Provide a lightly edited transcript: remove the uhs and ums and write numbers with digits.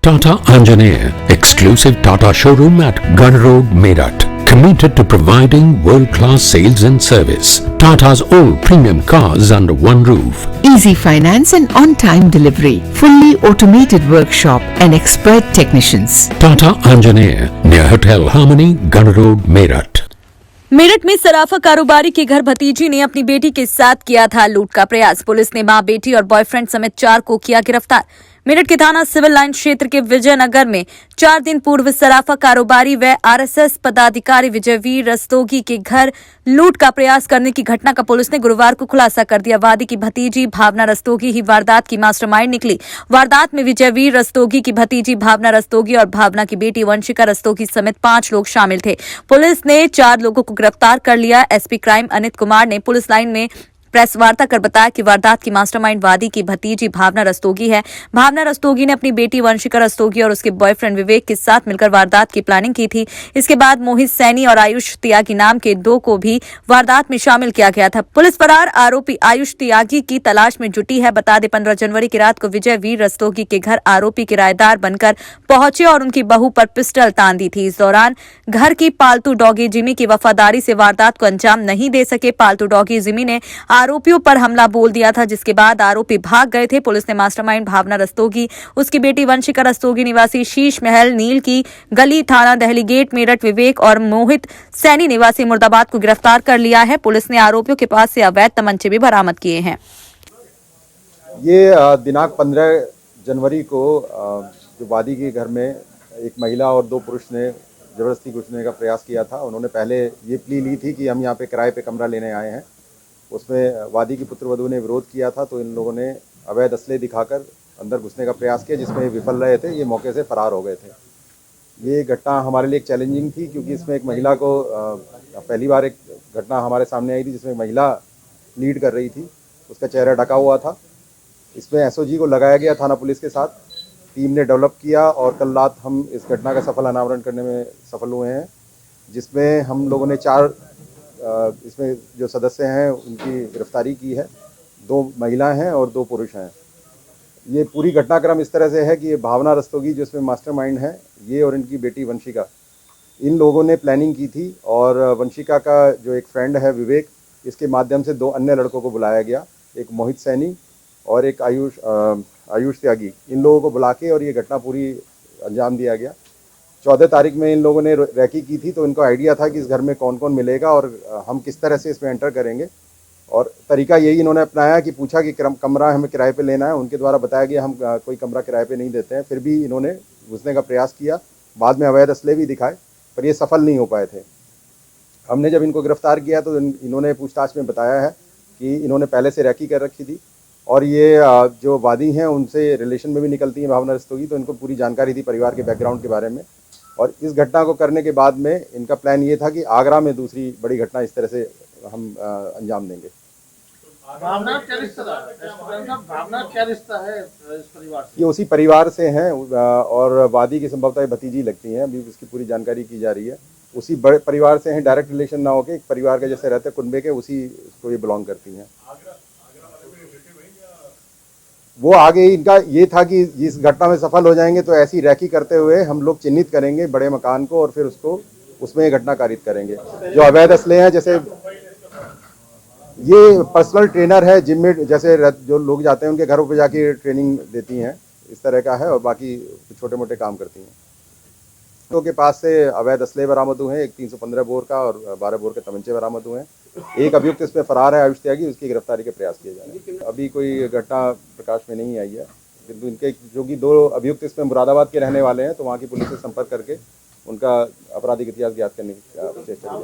Tata Anjaneya, exclusive Tata showroom at Gun Road, Meerut. Committed to providing world-class sales and service. Tata's all premium cars under one roof. Easy finance and on-time delivery. Fully automated workshop and expert technicians. Tata Anjaneya, near Hotel Harmony, Gun Road, Meerut. Meerut में सराफा कारोबारी के घर भतीजी ने अपनी बेटी के साथ किया था लूट का प्रयास। पुलिस ने मां, बेटी और बॉयफ्रेंड समेत 4 को किया गिरफ्तार। मेरठ के थाना सिविल लाइन क्षेत्र के विजयनगर में 4 दिन पूर्व सराफा कारोबारी व आरएसएस पदाधिकारी विजयवीर रस्तोगी के घर लूट का प्रयास करने की घटना का पुलिस ने गुरुवार को खुलासा कर दिया। वादी की भतीजी भावना रस्तोगी ही वारदात की मास्टरमाइंड निकली। वारदात में विजयवीर रस्तोगी की भतीजी भावना रस्तोगी और भावना की बेटी वंशिका रस्तोगी समेत 5 लोग शामिल थे। पुलिस ने 4 लोगों को गिरफ्तार कर लिया। एसपी क्राइम अनित कुमार ने पुलिस लाइन में प्रेस वार्ता कर बताया कि वारदात की मास्टरमाइंड वादी की भतीजी भावना रस्तोगी है। भावना रस्तोगी ने अपनी बेटी वंशिका रस्तोगी और उसके बॉयफ्रेंड विवेक के साथ मिलकर वारदात की प्लानिंग की थी। इसके बाद मोहित सैनी और आयुष त्यागी नाम के 2 को भी वारदात में शामिल किया गया था। पुलिस फरार आरोपी आयुष त्यागी की तलाश में जुटी है। बता दें 15 जनवरी की रात को विजय वीर रस्तोगी के घर आरोपी किराएदार बनकर पहुंचे और उनकी बहू पर पिस्टल तान दी थी। इस दौरान घर की पालतू डॉगी जिमी की वफादारी से वारदात को अंजाम नहीं दे सके। पालतू डॉगी जिमी ने आरोपियों पर हमला बोल दिया था, जिसके बाद आरोपी भाग गए थे। पुलिस ने मास्टरमाइंड भावना रस्तोगी, उसकी बेटी वंशिका रस्तोगी निवासी शीश महल नील की गली थाना दहली गेट मेरठ विवेक और मोहित सैनी निवासी मुर्दाबाद को गिरफ्तार कर लिया है। पुलिस ने आरोपियों के पास से अवैध तमंचे भी बरामद किए हैं। ये दिनांक 15 जनवरी को जो वादी के घर में एक महिला और 2 पुरुष ने जबरदस्ती घुसने का प्रयास किया था। उन्होंने पहले ये प्ली ली थी कि हम यहाँ पे किराए पे कमरा लेने आए हैं। उसमें वादी की पुत्रवधू ने विरोध किया था, तो इन लोगों ने अवैध असले दिखाकर अंदर घुसने का प्रयास किया, जिसमें विफल रहे थे। ये मौके से फरार हो गए थे। ये घटना हमारे लिए एक चैलेंजिंग थी, क्योंकि इसमें एक महिला को पहली बार एक घटना हमारे सामने आई थी जिसमें महिला लीड कर रही थी। उसका चेहरा ढका हुआ था। इसमें एसओजी को लगाया गया थाना पुलिस के साथ। टीम ने डेवलप किया और कल रात हम इस घटना का सफल अनावरण करने में सफल हुए हैं, जिसमें हम लोगों ने 4 इसमें जो सदस्य हैं उनकी गिरफ्तारी की है। 2 महिला हैं और 2 पुरुष हैं। ये पूरी घटनाक्रम इस तरह से है कि ये भावना रस्तोगी जो इसमें मास्टरमाइंड है, ये और इनकी बेटी वंशिका, इन लोगों ने प्लानिंग की थी। और वंशिका का जो एक फ्रेंड है विवेक, इसके माध्यम से 2 अन्य लड़कों को बुलाया गया, एक मोहित सैनी और एक आयुष त्यागी। इन लोगों को बुला के और ये घटना पूरी अंजाम दिया गया। 14 तारीख में इन लोगों ने रैकी की थी, तो इनको आइडिया था कि इस घर में कौन कौन मिलेगा और हम किस तरह से इसमें एंटर करेंगे। और तरीका यही इन्होंने अपनाया कि पूछा कि कमरा हमें किराए पे लेना है। उनके द्वारा बताया गया हम कोई कमरा किराए पे नहीं देते हैं। फिर भी इन्होंने घुसने का प्रयास किया। बाद में अवैध असले भी दिखाए, पर ये सफल नहीं हो पाए थे। हमने जब इनको गिरफ्तार किया तो इन्होंने पूछताछ में बताया है कि इन्होंने पहले से रैकी कर रखी थी और ये जो वादी हैं उनसे रिलेशन में भी निकलती हैं भावना रस्तोगी, तो इनको पूरी जानकारी थी परिवार के बैकग्राउंड के बारे में। और इस घटना को करने के बाद में इनका प्लान ये था कि आगरा में दूसरी बड़ी घटना इस तरह से हम अंजाम देंगे। भावना क्या रिश्ता है इस परिवार से? ये उसी परिवार से हैं और वादी की संभवतः भतीजी लगती हैं। अभी उसकी पूरी जानकारी की जा रही है। उसी बड़े परिवार से हैं, डायरेक्ट रिलेशन ना होके एक परिवार के जैसे रहते कुनबे के, उसी को ये बिलोंग करती हैं। वो आगे इनका ये था कि इस घटना में सफल हो जाएंगे तो ऐसी रैकी करते हुए हम लोग चिन्हित करेंगे बड़े मकान को और फिर उसको उसमें घटना कारित करेंगे। जो अवैध असले हैं, जैसे ये पर्सनल ट्रेनर है जिम में, जैसे जो लोग जाते हैं उनके घरों पे जाके ट्रेनिंग देती हैं, इस तरह का है। और बाकी छोटे मोटे काम करती हैं। तो के पास से अवैध असले बरामद हुए हैं। एक 315 बोर का और 12 बोर के तमंचे बरामद हुए हैं। एक अभियुक्त इसमें फरार है आयुष त्यागी, उसकी गिरफ्तारी के प्रयास किए जा रहे हैं। अभी कोई घटना प्रकाश में नहीं आई है, किंतु इनके जो कि 2 अभियुक्त इसमें मुरादाबाद के रहने वाले हैं, तो वहाँ की पुलिस से संपर्क करके उनका आपराधिक इतिहास ज्ञात करने की चेष्टा की।